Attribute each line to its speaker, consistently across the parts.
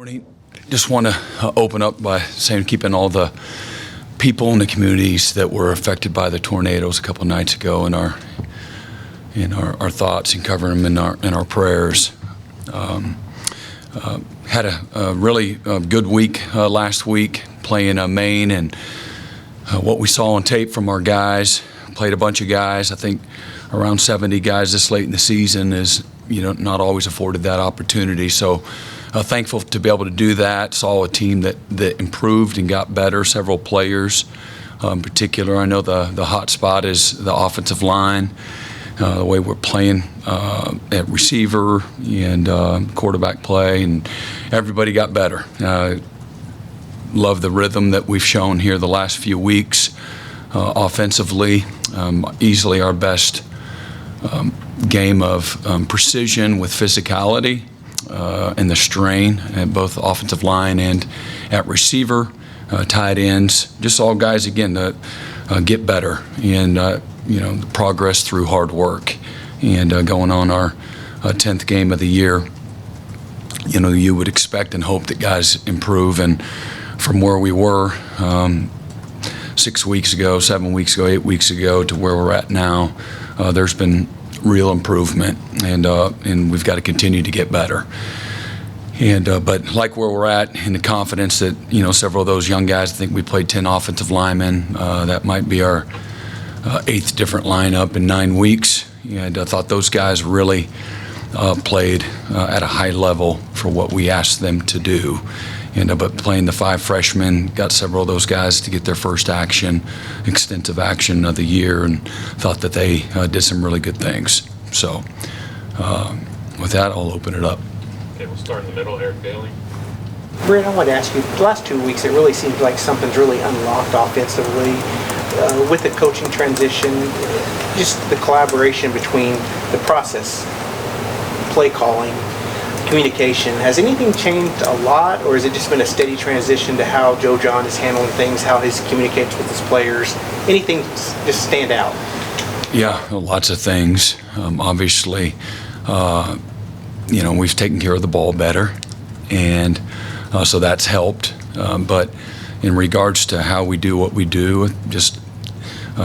Speaker 1: Morning. Just want to open up by saying keeping all the people in the communities that were affected by the tornadoes a couple nights ago in our thoughts and covering them in our prayers. Had a really good week last week playing Maine, and what we saw on tape from our guys. Played a bunch of guys. I think around 70 guys this late in the season is not always afforded that opportunity. So thankful to be able to do that. Saw a team that improved and got better. Several players, in particular. I know the hot spot is the offensive line. The way we're playing at receiver and quarterback play, and everybody got better. Love the rhythm that we've shown here the last few weeks. Offensively, easily our best game of precision with physicality and the strain at both offensive line and at receiver, tight ends, just all guys again that get better and the progress through hard work and going on our 10th game of the year. You would expect and hope that guys improve, and from where we were 6 weeks ago, 7 weeks ago, 8 weeks ago to where we're at now, there's been real improvement, and we've got to continue to get better. But like where we're at, and the confidence that several of those young guys, I think we played 10 offensive linemen. That might be our 8th different lineup in 9 weeks, and I thought those guys really played at a high level for what we asked them to do. But playing the 5 freshmen, got several of those guys to get their first extensive action of the year, and thought that they did some really good things. So with that, I'll open it up.
Speaker 2: Okay, we'll start in the middle. Eric Daly.
Speaker 3: Brent, I want to ask you, the last 2 weeks, it really seems like something's really unlocked offensively with the coaching transition, just the collaboration between the process, play calling, communication. Has anything changed a lot, or has it just been a steady transition to how Joe John is handling things, how he communicates with his players? Anything just stand out?
Speaker 1: Yeah, lots of things. Obviously, we've taken care of the ball better, and so that's helped. But in regards to how we do what we do, just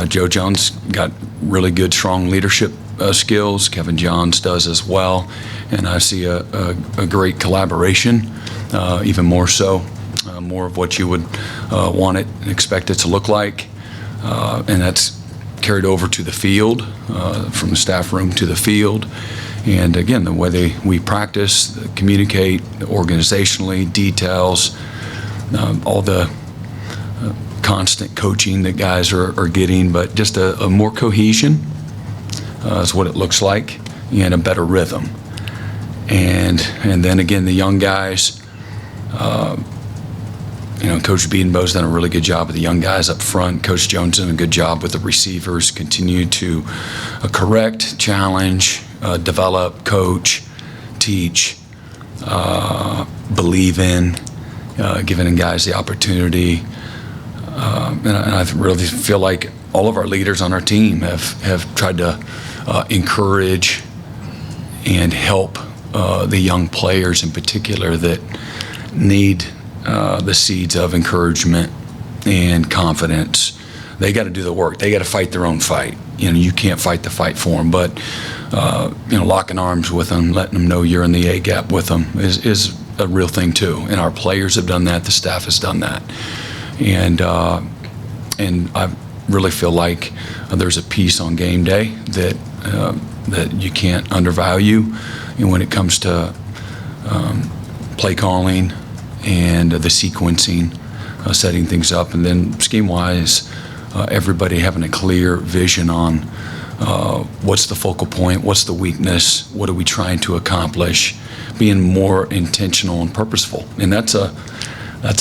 Speaker 1: Joe John's got really good, strong leadership skills. Kevin Johns does as well, and I see a great collaboration, even more so, more of what you would want it and expect it to look like, and that's carried over to the field, from the staff room to the field. And again, the way we practice, communicate organizationally, details, all the constant coaching that guys are getting, but just a more cohesion is what it looks like, and a better rhythm. And then again, the young guys, Coach Bedenbaugh's done a really good job with the young guys up front. Coach Jones done a good job with the receivers, continue to correct, challenge, develop, coach, teach, believe in, giving guys the opportunity. And I really feel like all of our leaders on our team have tried to encourage and help the young players in particular that need the seeds of encouragement and confidence. They got to do the work. They got to fight their own fight. You can't fight the fight for them, but locking arms with them, letting them know you're in the A gap with them is a real thing too. And our players have done that. The staff has done that. And I really feel like there's a piece on game day that you can't undervalue, when it comes to play calling and the sequencing, setting things up, and then scheme-wise, everybody having a clear vision on what's the focal point, what's the weakness, what are we trying to accomplish, being more intentional and purposeful. And that's a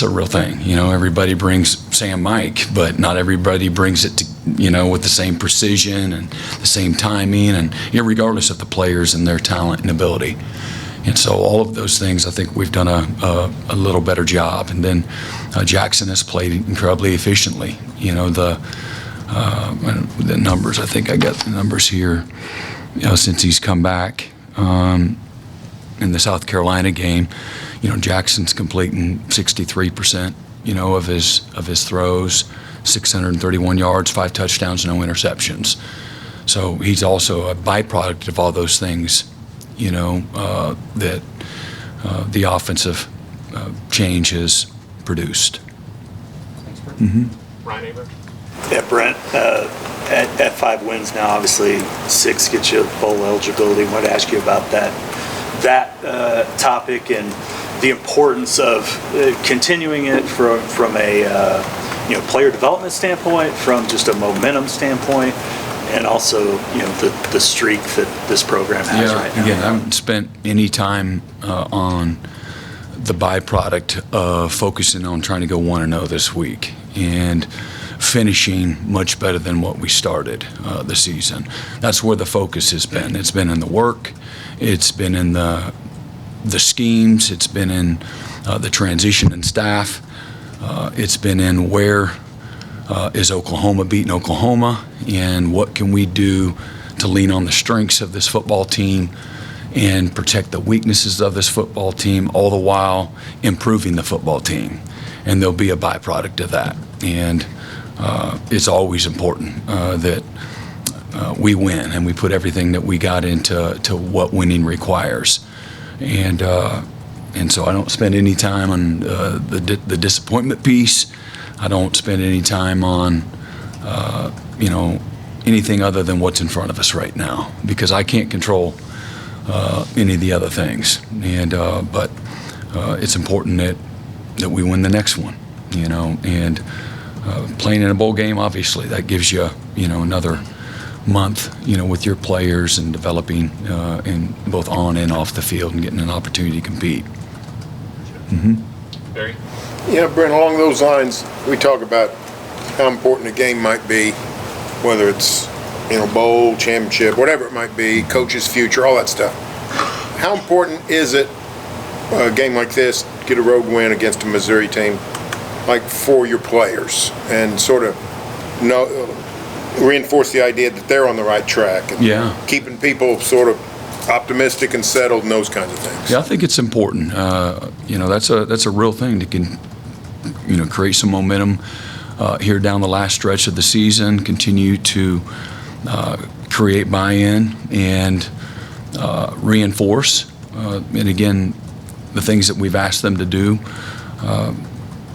Speaker 1: real thing. Everybody brings Sam Mike, but not everybody brings it to, with the same precision and the same timing, and regardless of the players and their talent and ability. And so all of those things, I think we've done a little better job. And then Jackson has played incredibly efficiently. The numbers, I think I got the numbers here, since he's come back. in the South Carolina game, Jackson's completing 63%, of his throws, 631 yards, 5 touchdowns, no interceptions. So he's also a byproduct of all those things, that the offensive change has produced.
Speaker 2: Thanks, Brent.
Speaker 1: Mm-hmm.
Speaker 2: Ryan Aber?
Speaker 4: Yeah, Brent, at 5 wins now, obviously 6 gets you bowl eligibility. I wanted to ask you about that topic and the importance of continuing it from a player development standpoint, from just a momentum standpoint, and also the streak that this program has right now.
Speaker 1: Again, I haven't spent any time on the byproduct of focusing on trying to go 1-0 this week and finishing much better than what we started the season. That's where the focus has been. It's been in the work. It's been in the schemes. It's been in the transition in staff. It's been in where is Oklahoma beating Oklahoma, and what can we do to lean on the strengths of this football team and protect the weaknesses of this football team, all the while improving the football team. And there'll be a byproduct of that. And it's always important that we win and we put everything that we got into what winning requires. And so I don't spend any time on the disappointment piece. I don't spend any time on anything other than what's in front of us right now, because I can't control any of the other things. And but it's important that we win the next one, and playing in a bowl game, obviously that gives you another month with your players and developing in both on and off the field and getting an opportunity to compete. Mm-hmm.
Speaker 2: Barry?
Speaker 5: Yeah, Brent, along those lines, we talk about how important a game might be, whether it's bowl, championship, whatever it might be, coach's future, all that stuff. How important is it, a game like this, get a road win against a Missouri team, like for your players, and sort of reinforce the idea that they're on the right track, and keeping people sort of optimistic and settled and those kinds of things?
Speaker 1: Yeah, I think it's important. That's a real thing to create some momentum here down the last stretch of the season, continue to create buy-in and reinforce. And again, the things that we've asked them to do.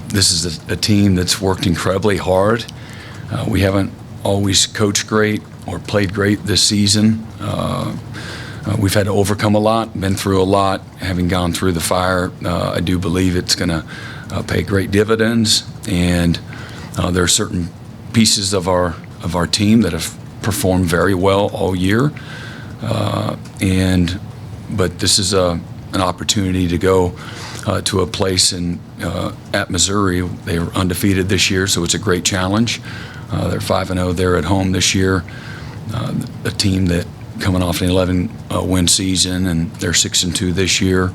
Speaker 1: This is a team that's worked incredibly hard. We haven't always coached great or played great this season. We've had to overcome a lot, been through a lot, having gone through the fire. I do believe it's going to pay great dividends, and there are certain pieces of our team that have performed very well all year. But this is an opportunity to go to a place at Missouri. They were undefeated this year, so it's a great challenge. They're 5-0 there at home this year. A team that coming off an 11-win season, and they're 6-2 this year.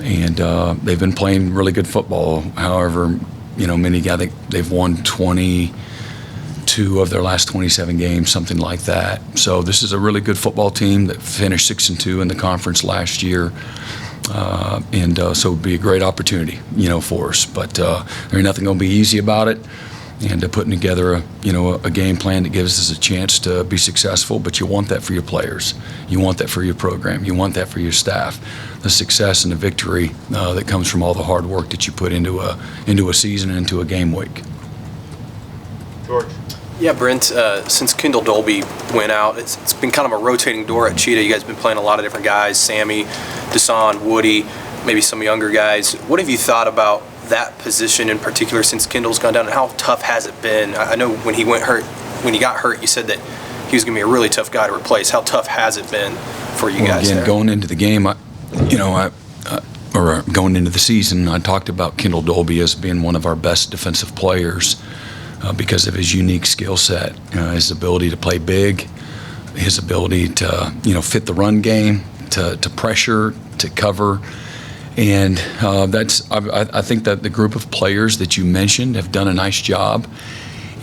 Speaker 1: And they've been playing really good football. However, many guys, they've won 22 of their last 27 games, something like that. So this is a really good football team that finished 6-2 in the conference last year. So it would be a great opportunity, for us. But there ain't nothing going to be easy about it. And putting together a game plan that gives us a chance to be successful. But you want that for your players. You want that for your program. You want that for your staff. The success and the victory that comes from all the hard work that you put into a season and into a game week.
Speaker 2: George?
Speaker 6: Yeah, Brent, since Kendall Dolby went out, it's been kind of a rotating door at Cheetah. You guys have been playing a lot of different guys, Sammy, Deshaun, Woody, maybe some younger guys. What have you thought about that position in particular since Kendall's gone down, and how tough has it been? I know when he got hurt, you said that he was going to be a really tough guy to replace. How tough has it been for you guys?
Speaker 1: Again, going into the game, going into the season, I talked about Kendall Dolby as being one of our best defensive players because of his unique skill set, his ability to play big, his ability to fit the run game, to pressure, to cover. And I think that the group of players that you mentioned have done a nice job,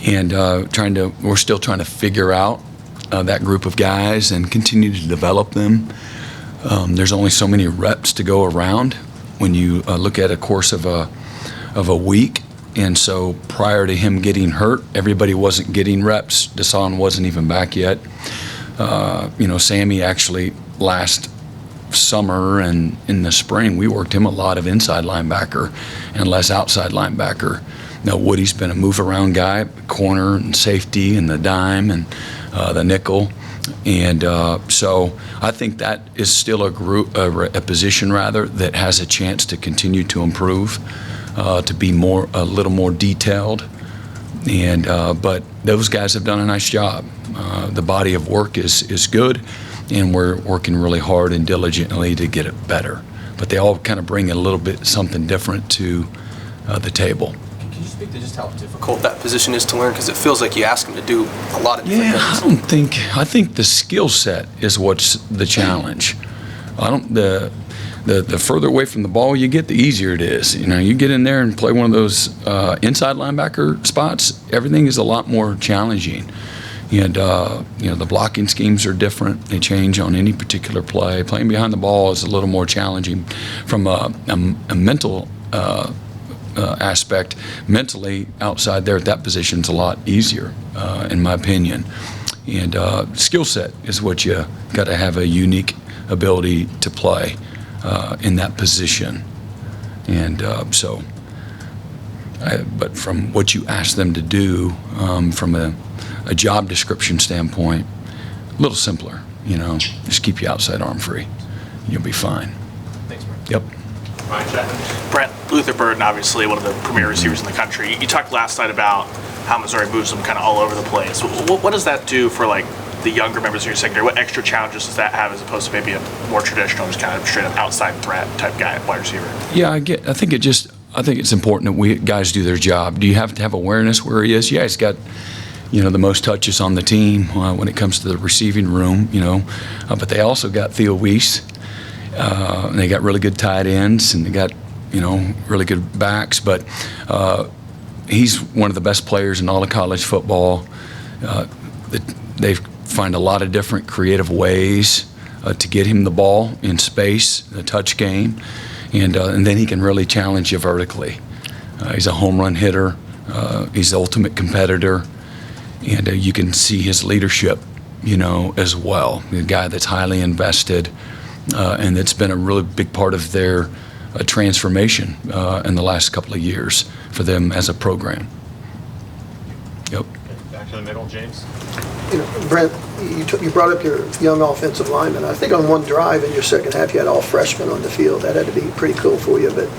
Speaker 1: and we're still trying to figure out that group of guys and continue to develop them. there's only so many reps to go around when you look at a course of a week. And so prior to him getting hurt, everybody wasn't getting reps. Dasan wasn't even back yet. Sammy actually last summer and in the spring, we worked him a lot of inside linebacker and less outside linebacker. Now, Woody's been a move-around guy, corner and safety and the dime and the nickel. And so I think that is still a position rather that has a chance to continue to improve, to be a little more detailed. And but those guys have done a nice job. The body of work is good, and we're working really hard and diligently to get it better. But they all kind of bring a little bit something different to the table.
Speaker 6: Can you speak to just how difficult that position is to learn? Because it feels like you ask them to do a lot of different things.
Speaker 1: I think the skill set is what's the challenge. The further away from the ball you get, the easier it is. You get in there and play one of those inside linebacker spots, everything is a lot more challenging. And, the blocking schemes are different. They change on any particular play. Playing behind the ball is a little more challenging from a mental aspect. Mentally, outside there at that position is a lot easier, in my opinion. And skill set is what you got to have a unique ability to play in that position. And but from what you ask them to do, from a job description standpoint, a little simpler, just keep you outside arm free. You'll be fine.
Speaker 2: Thanks, Brent.
Speaker 1: Yep.
Speaker 2: Ryan Chapman.
Speaker 7: Brent, Luther Burden, obviously one of the premier receivers in the country. You talked last night about how Missouri moves them kind of all over the place. What does that do for the younger members of your secondary? What extra challenges does that have as opposed to maybe a more traditional, just kind of straight up outside threat type guy, wide receiver?
Speaker 1: Yeah, I think it's important that guys do their job. Do you have to have awareness where he is? Yeah, he's got the most touches on the team when it comes to the receiving room, but they also got Theo Weiss, and they got really good tight ends, and they got, really good backs, but he's one of the best players in all of college football. They find a lot of different creative ways to get him the ball in space, the touch game, and then he can really challenge you vertically. He's a home run hitter. He's the ultimate competitor. And you can see his leadership, as well. A guy that's highly invested, and that's been a really big part of their transformation in the last couple of years for them as a program. Yep.
Speaker 2: Back to the middle, James.
Speaker 8: Brent, you brought up your young offensive lineman. I think on one drive in your second half, you had all freshmen on the field. That had to be pretty cool for you. But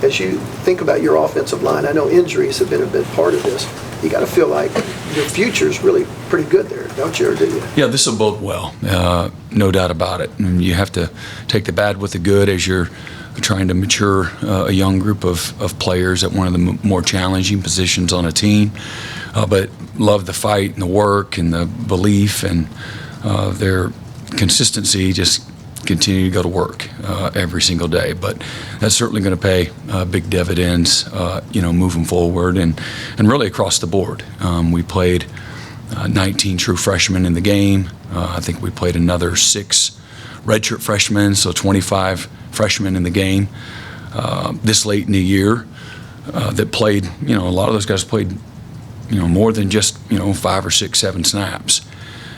Speaker 8: as you think about your offensive line, I know injuries have been a big part of this. You got to feel like your future is really pretty good there, don't you, or do you?
Speaker 1: Yeah, this will bode well, no doubt about it. And you have to take the bad with the good as you're trying to mature a young group of players at one of the more challenging positions on a team. But love the fight and the work and the belief and their consistency, just continue to go to work every single day. But that's certainly going to pay big dividends, moving forward and really across the board. We played 19 true freshmen in the game. I think we played another 6 redshirt freshmen, so 25 freshmen in the game this late in the year that played, a lot of those guys played, more than just, 5 or 6, 7 snaps.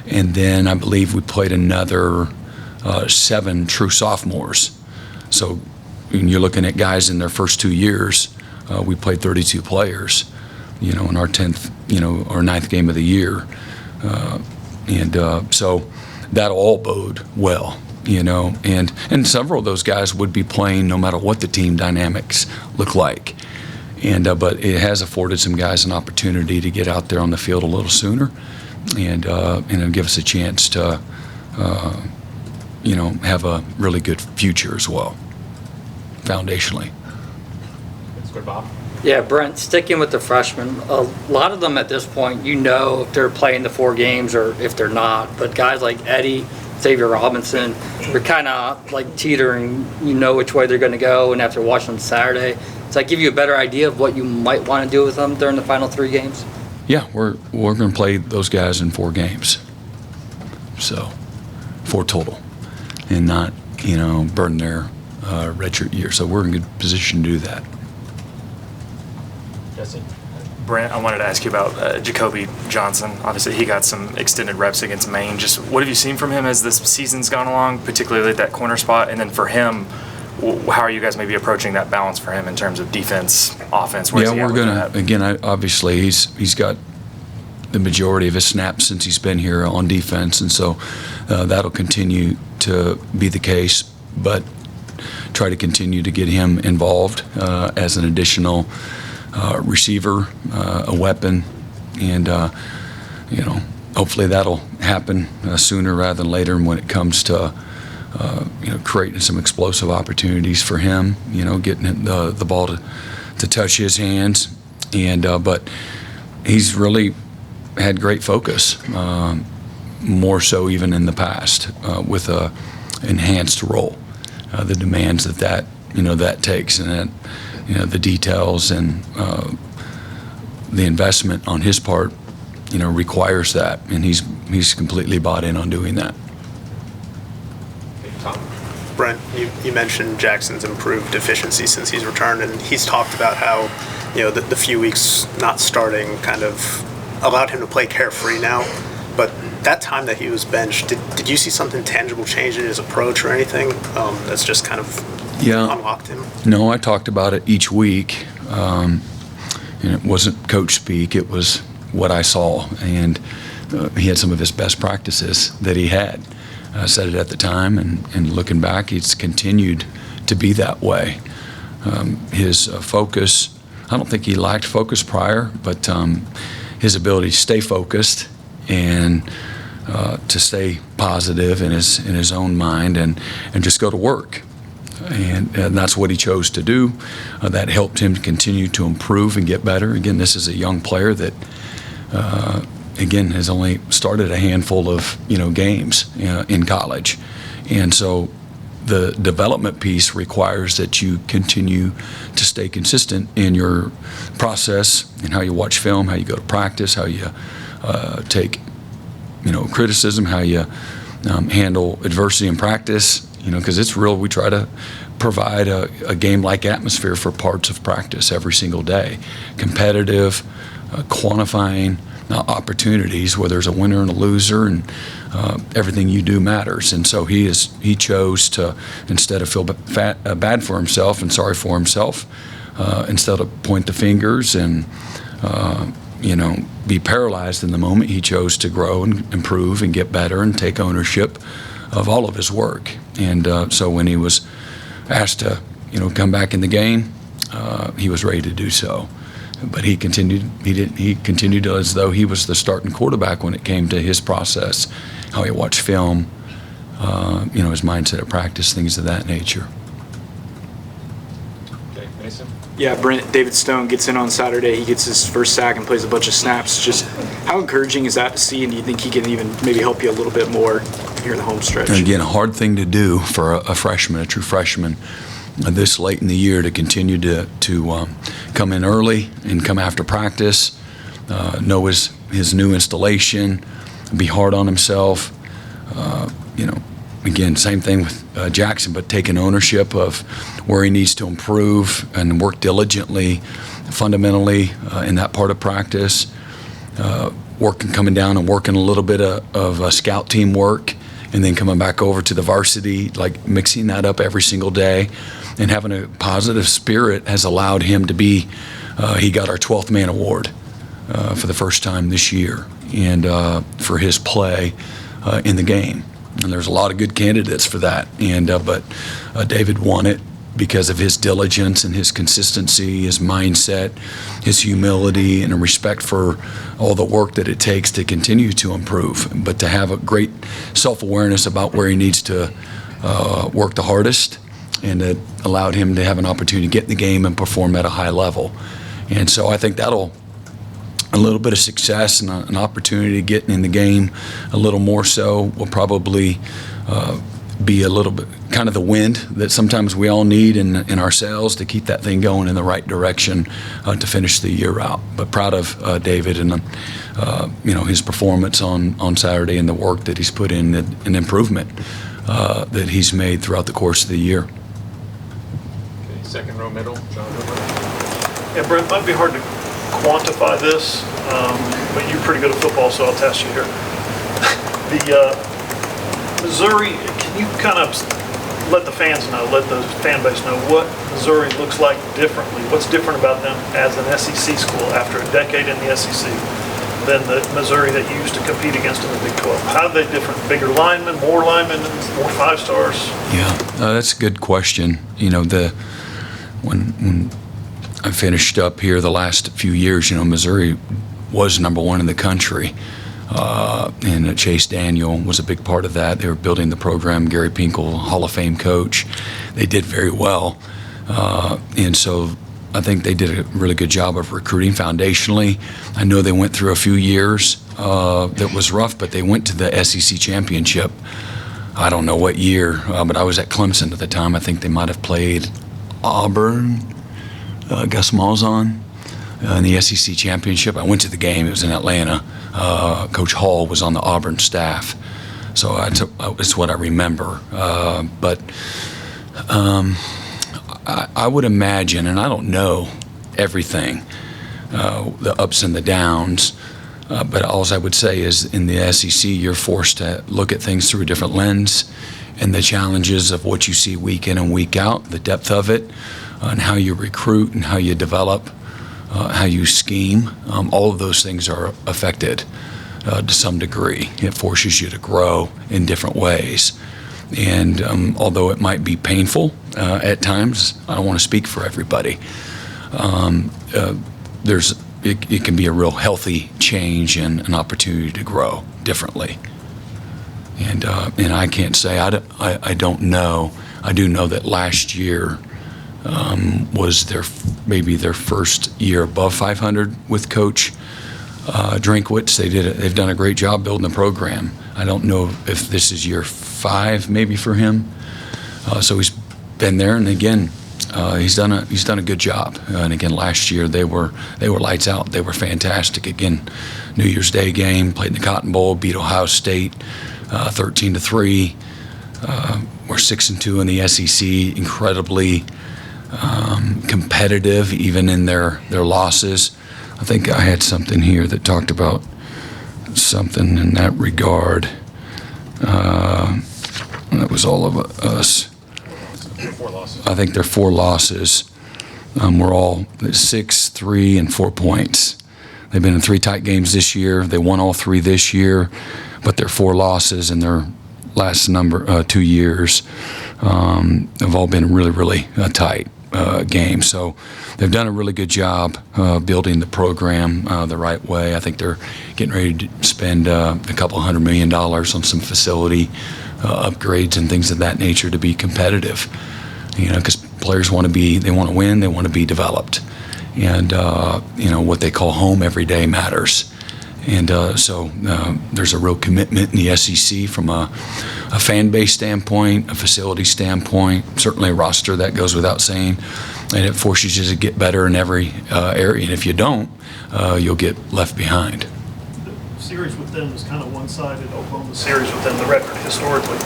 Speaker 1: And then I believe we played another 7 true sophomores. So when you're looking at guys in their first 2 years, we played 32 players, in our 10th, our 9th game of the year. So that'll all bode well, and several of those guys would be playing no matter what the team dynamics look like. But it has afforded some guys an opportunity to get out there on the field a little sooner and it'll give us a chance to have a really good future as well, foundationally.
Speaker 2: Let's go to Bob.
Speaker 9: Yeah, Brent, sticking with the freshmen, a lot of them at this point, if they're playing the 4 games or if they're not. But guys like Eddie, Xavier Robinson, they're kind of like teetering, which way they're going to go. And after watching them Saturday, does that give you a better idea of what you might want to do with them during the final 3 games?
Speaker 1: Yeah, we're going to play those guys in 4 games. So 4 total. And not, burn their redshirt year. So we're in good position to do that.
Speaker 2: Jesse?
Speaker 10: Brent, I wanted to ask you about Jacoby Johnson. Obviously, he got some extended reps against Maine. Just what have you seen from him as this season's gone along, particularly at that corner spot? And then for him, how are you guys maybe approaching that balance for him in terms of defense, offense? Where's he at
Speaker 1: We're
Speaker 10: with
Speaker 1: going
Speaker 10: that?
Speaker 1: to, again, obviously, he's got the majority of his snaps since he's been here on defense, and so that'll continue to be the case, but try to continue to get him involved as an additional receiver, a weapon, and hopefully that'll happen sooner rather than later. And when it comes to creating some explosive opportunities for him, getting the ball to touch his hands, and but he's really had great focus, more so even in the past, with a enhanced role, the demands that takes, and that the details and the investment on his part, requires that, and he's completely bought in on doing that.
Speaker 2: Tom?
Speaker 11: Brent, you mentioned Jackson's improved efficiency since he's returned, and he's talked about how, the few weeks not starting kind of allowed him to play carefree now. But that time that he was benched, did you see something tangible change in his approach or anything that's just kind of unlocked him?
Speaker 1: No, I talked about it each week, and it wasn't coach speak. It was what I saw, and he had some of his best practices that he had. I said it at the time, and looking back, it's continued to be that way. His focus, I don't think he lacked focus prior, but his ability to stay focused and to stay positive in his own mind and just go to work. And that's what he chose to do. That helped him to continue to improve and get better. Again, this is a young player that, again, has only started a handful of games in college. And so the development piece requires that you continue to stay consistent in your process and how you watch film, how you go to practice, how you take criticism, how you handle adversity in practice, because it's real. We try to provide a game-like atmosphere for parts of practice every single day. Competitive, quantifying opportunities where there's a winner and a loser, and everything you do matters. And so he chose to, instead of feel bad for himself and sorry for himself, instead of point the fingers and be paralyzed in the moment, he chose to grow and improve and get better and take ownership of all of his work. And so when he was asked to come back in the game, he was ready to do so. But he continued as though he was the starting quarterback when it came to his process, how he watched film, his mindset at practice, things of that nature.
Speaker 2: Okay, Mason?
Speaker 12: Yeah, Brent, David Stone gets in on Saturday. He gets his first sack and plays a bunch of snaps. Just how encouraging is that to see, and do you think he can even maybe help you a little bit more here in the home stretch?
Speaker 1: And again, a hard thing to do for a freshman, a true freshman, this late in the year, to continue to come in early and come after practice, know his new installation, be hard on himself. Again, same thing with Jackson, but taking ownership of where he needs to improve and work diligently, fundamentally in that part of practice. Coming down and working a little bit of scout team work, and then coming back over to the varsity, like mixing that up every single day, and having a positive spirit has allowed him to be, he got our 12th man award for the first time this year, and for his play in the game. And there's a lot of good candidates for that, and but David won it because of his diligence and his consistency, his mindset, his humility, and a respect for all the work that it takes to continue to improve, but to have a great self-awareness about where he needs to work the hardest, and it allowed him to have an opportunity to get in the game and perform at a high level. And so I think that'll, a little bit of success and an opportunity to get in the game a little more so will probably be a little bit kind of the wind that sometimes we all need in ourselves to keep that thing going in the right direction to finish the year out. But proud of David and his performance on Saturday and the work that he's put in, an improvement that he's made throughout the course of the year.
Speaker 2: Okay, second row middle, John Woodward.
Speaker 13: Yeah, Brent, it might be hard to quantify this, but you're pretty good at football, so I'll test you here. The Missouri, can you kind of let the fans know, let the fan base know what Missouri looks like differently? What's different about them as an SEC school after a decade in the SEC than the Missouri that you used to compete against in the Big 12? How are they different? Bigger linemen, more 5 stars?
Speaker 1: Yeah, that's a good question. You know, when I finished up here the last few years, you know, Missouri was number one in the country. And Chase Daniel was a big part of that. They were building the program. Gary Pinkel, Hall of Fame coach. They did very well. And so I think they did a really good job of recruiting foundationally. I know they went through a few years that was rough, but they went to the SEC championship. I don't know what year, but I was at Clemson at the time. I think they might have played Auburn, Gus Malzahn, in the SEC championship. I went to the game. It was in Atlanta. Coach Hall was on the Auburn staff, so it's what I remember. But I would imagine, and I don't know everything, the ups and the downs, but all I would say is in the SEC, you're forced to look at things through a different lens, and the challenges of what you see week in and week out, the depth of it, and how you recruit and how you develop, how you scheme, all of those things are affected to some degree. It forces you to grow in different ways. And although it might be painful at times, I don't want to speak for everybody, it can be a real healthy change and an opportunity to grow differently. And I can't say, I don't know. I do know that last year was maybe their first year above 500 with Coach Drinkwitz. They've done a great job building the program. I don't know if this is year 5 maybe for him. So he's been there, and again, he's done a good job. And again, last year they were lights out. They were fantastic. Again, New Year's Day game, played in the Cotton Bowl, beat Ohio State 13-3. We're 6-2 in the SEC. Incredibly competitive, even in their losses. I think I had something here that talked about something in that regard. That was all of us.
Speaker 2: 4 losses.
Speaker 1: I think they're 4 losses. We're all 6, 3, and 4 points. They've been in 3 tight games this year. They won all 3 this year, but they're 4 losses in their last 2 years have all been really, really tight games. So they've done a really good job building the program the right way. I think they're getting ready to spend a couple $100 million on some facility upgrades and things of that nature to be competitive. You know, because players want to win, they want to be developed, and what they call home every day matters. And so there's a real commitment in the SEC from a fan base standpoint, a facility standpoint, certainly a roster, that goes without saying, and it forces you to get better in every area. And if you don't, you'll get left behind.
Speaker 13: The series with them is kind of one-sided. Oklahoma's series with them, the record historically.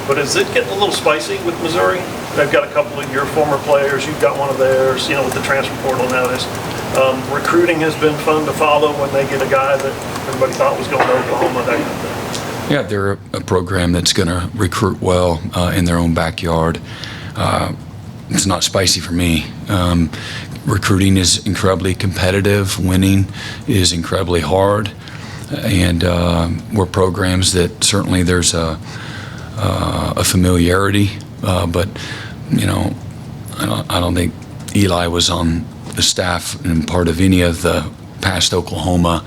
Speaker 13: But is it getting a little spicy with Missouri? They've got a couple of your former players. You've got one of theirs, with the transfer portal nowadays. Recruiting has been fun to follow when they get a guy that everybody thought was going to Oklahoma, that kind of thing.
Speaker 1: Yeah, they're a program that's going to recruit well in their own backyard. It's not spicy for me. Recruiting is incredibly competitive. Winning is incredibly hard. And we're programs that certainly there's a familiarity, but I don't think Eli was on the staff and part of any of the past Oklahoma,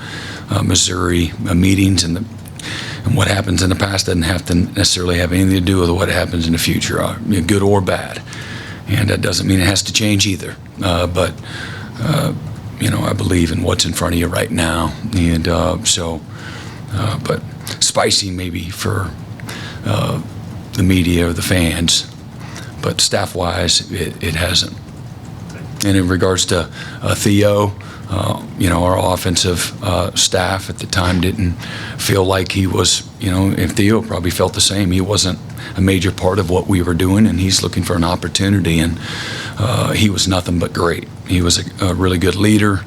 Speaker 1: Missouri meetings, and what happens in the past doesn't have to necessarily have anything to do with what happens in the future, good or bad. And that doesn't mean it has to change either. But I believe in what's in front of you right now, and but spicy maybe for the media or the fans, but staff-wise, it hasn't. And in regards to Theo, our offensive staff at the time didn't feel like he was, and Theo probably felt the same. He wasn't a major part of what we were doing, and he's looking for an opportunity. And he was nothing but great. He was a really good leader,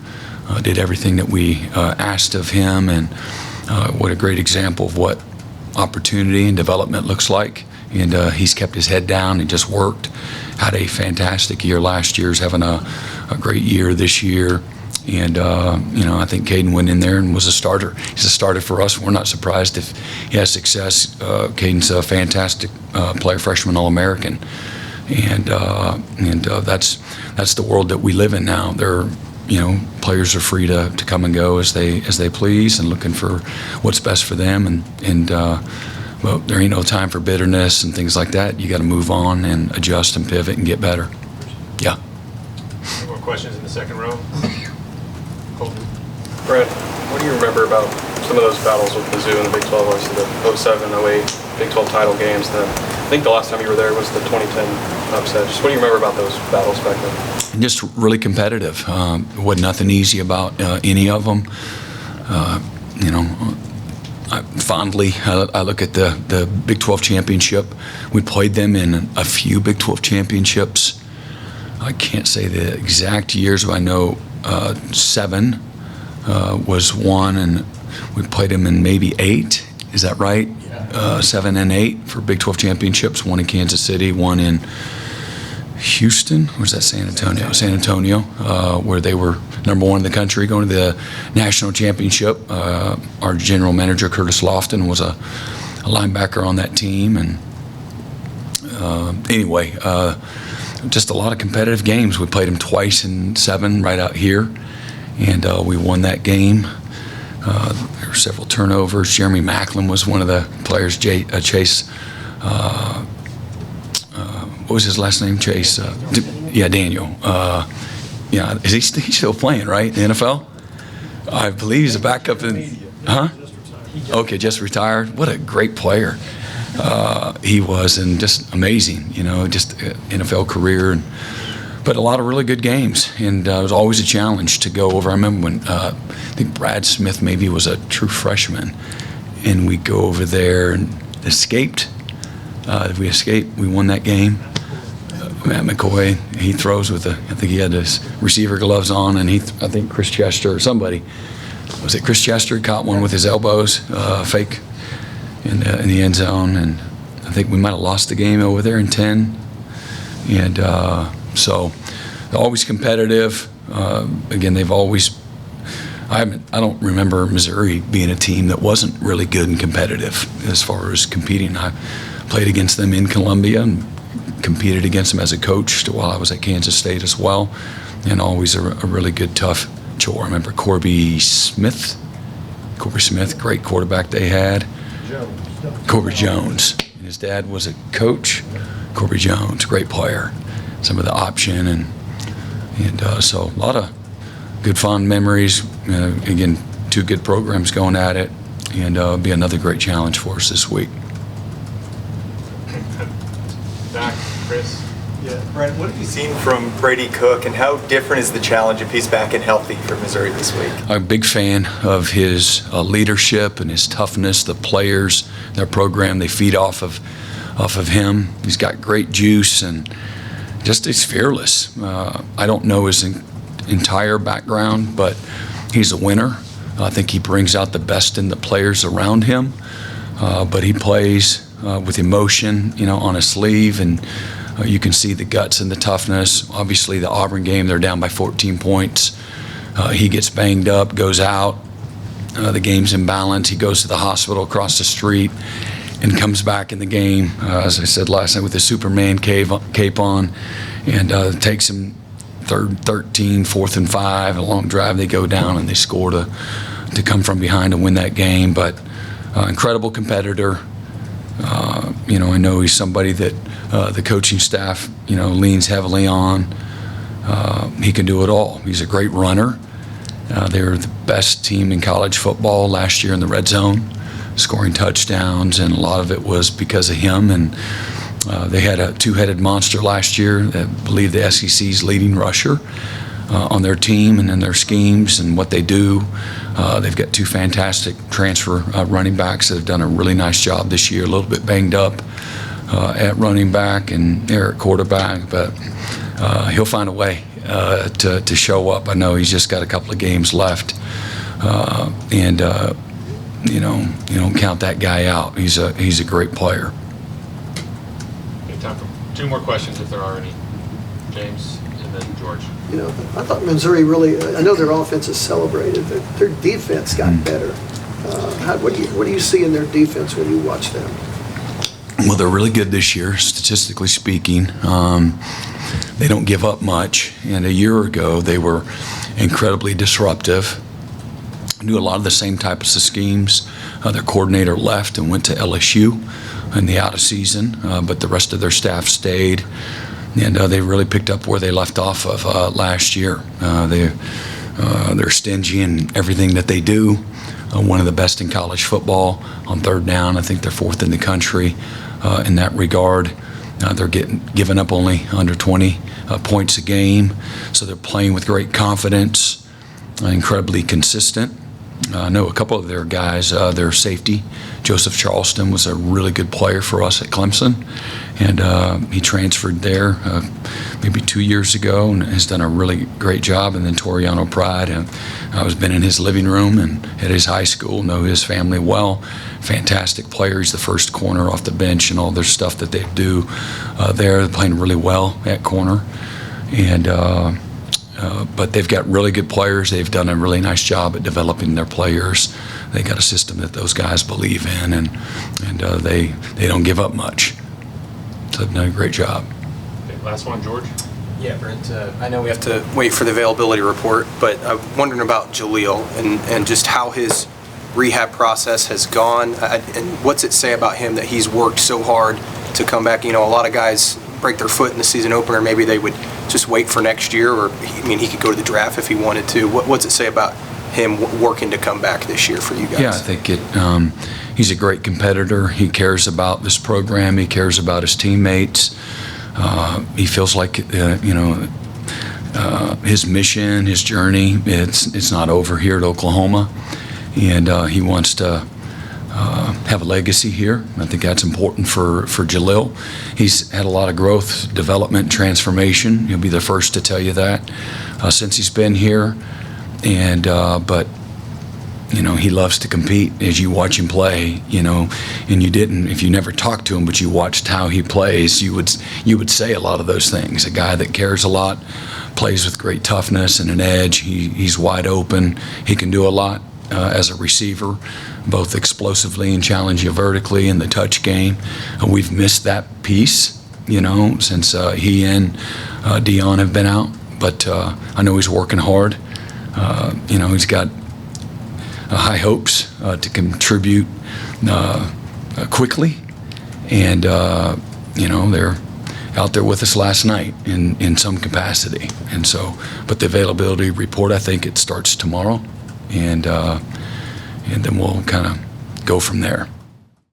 Speaker 1: did everything that we asked of him, and what a great example of what opportunity and development looks like. And he's kept his head down and just worked. Had a fantastic year last year. He's having a great year this year. And, I think Caden went in there and was a starter. He's a starter for us. We're not surprised if he has success. Caden's a fantastic player, freshman All-American. And that's the world that we live in now. Players are free to come and go as they please and looking for what's best for them. Well, there ain't no time for bitterness and things like that. You got to move on and adjust and pivot and get better. Yeah.
Speaker 2: Any more questions in the second row? Colton?
Speaker 14: Brent, what do you remember about some of those battles with Mizzou in the Big 12, obviously the 07, 08 Big 12 title games? And then I think the last time you were there was the 2010 upset. Just what do you remember about those battles back then?
Speaker 1: Just really competitive. Wasn't nothing easy about any of them. Fondly, I look at the Big 12 championship. We played them in a few Big 12 championships. I can't say the exact years, but I know 7 was one, and we played them in maybe 8. Is that right? 7 and 8 for Big 12 championships. One in Kansas City, one in Houston, or was that San Antonio? San Antonio, where they were number 1 in the country, going to the national championship. Our general manager, Curtis Lofton, was a linebacker on that team. And anyway, just a lot of competitive games. We played them twice in 7 right out here, and we won that game. There were several turnovers. Jeremy Macklin was one of the players. Chase, what was his last name? Chase. Daniel. Is he still playing, right, in the NFL? I believe he's a backup in. Huh? Okay, just retired. What a great player he was, and just amazing. Just NFL career, but a lot of really good games, and it was always a challenge to go over. I remember when I think Brad Smith maybe was a true freshman, and we go over there and escaped. Did we escape? We won that game. Matt McCoy, he throws with I think he had his receiver gloves on, and I think Chris Chester or somebody, was it Chris Chester, caught one with his elbows, fake in the end zone, and I think we might have lost the game over there in 10. And so they're always competitive. Again, they've always, I don't remember Missouri being a team that wasn't really good and competitive as far as competing. I played against them in Columbia and competed against them as a coach while I was at Kansas State as well, and always a really good, tough chore. I remember Corby Smith, great quarterback they had. Corby Jones. And his dad was a coach. Corby Jones, great player. Some of the option, and so a lot of good, fond memories. Again, 2 good programs going at it, and it'll be another great challenge for us this week.
Speaker 2: Back, Chris.
Speaker 15: Yeah, Brent, what have you seen from Brady Cook, and how different is the challenge if he's back and healthy for Missouri this week?
Speaker 1: I'm a big fan of his leadership and his toughness. The players, their program, they feed off of him. He's got great juice, and just he's fearless. I don't know his entire background, but he's a winner. I think he brings out the best in the players around him, but he plays with emotion, on his sleeve, and you can see the guts and the toughness. Obviously, the Auburn game, they're down by 14 points. He gets banged up, goes out. The game's in balance. He goes to the hospital across the street and comes back in the game, as I said last night, with the Superman cape on, and takes him 13, 4th and 5, a long drive. They go down and they score to come from behind and win that game. But incredible competitor. I know he's somebody that the coaching staff, leans heavily on. He can do it all. He's a great runner. They were the best team in college football last year in the red zone, scoring touchdowns, and a lot of it was because of him. And they had a 2-headed monster last year, I believe the SEC's leading rusher on their team and in their schemes and what they do. They've got 2 fantastic transfer running backs that have done a really nice job this year, a little bit banged up. at running back and Eric quarterback, but he'll find a way to show up. I know he's just got a couple of games left, and you don't count that guy out. He's a great player.
Speaker 2: Okay, time for 2 more questions if there are any. James and then George.
Speaker 8: You know, I thought Missouri really, I know their offense is celebrated, but their defense got better. What do you see in their defense when you watch them?
Speaker 1: Well, they're really good this year, statistically speaking. They don't give up much, and a year ago they were incredibly disruptive. Knew a lot of the same types of schemes. Their coordinator left and went to LSU in the out of season, but the rest of their staff stayed, and they really picked up where they left off of last year. They're stingy in everything that they do. One of the best in college football on third down. I think they're 4th in the country in that regard. They're giving up only under 20 points a game, so they're playing with great confidence, incredibly consistent. I know a couple of their guys, their safety, Joseph Charleston, was a really good player for us at Clemson, and he transferred there maybe 2 years ago and has done a really great job. And then Toriano Pride, and I've been in his living room and at his high school, know his family well. Fantastic player. He's the first corner off the bench, and all their stuff that they do there. They're playing really well at corner, and but they've got really good players. They've done a really nice job at developing their players. They got a system that those guys believe in, and they don't give up much. So they've done a great job.
Speaker 2: Okay, last one, George.
Speaker 6: Yeah, Brent, I know we have to wait for the availability report, but I'm wondering about Jaleel and just how his rehab process has gone, and what's it say about him that he's worked so hard to come back? You know, a lot of guys break their foot in the season opener. Maybe they would just wait for next year, or I mean, he could go to the draft if he wanted to. What's it say about him working to come back this year for you guys?
Speaker 1: Yeah, I think he's a great competitor. He cares about this program. He cares about his teammates. He feels like his mission, his journey, it's not over here at Oklahoma, and he wants to have a legacy here. I think that's important for Jaleel. He's had a lot of growth, development, transformation. He'll be the first to tell you that since he's been here. And but he loves to compete. As you watch him play, and if you never talked to him, but you watched how he plays, you would say a lot of those things. A guy that cares a lot, plays with great toughness and an edge. He's wide open. He can do a lot as a receiver, both explosively and challenge you vertically in the touch game. We've missed that piece, since he and Dion have been out. But I know he's working hard. He's got high hopes to contribute quickly, and they're out there with us last night in some capacity. And so, but the availability report, I think it starts tomorrow, and then we'll kind of go from there.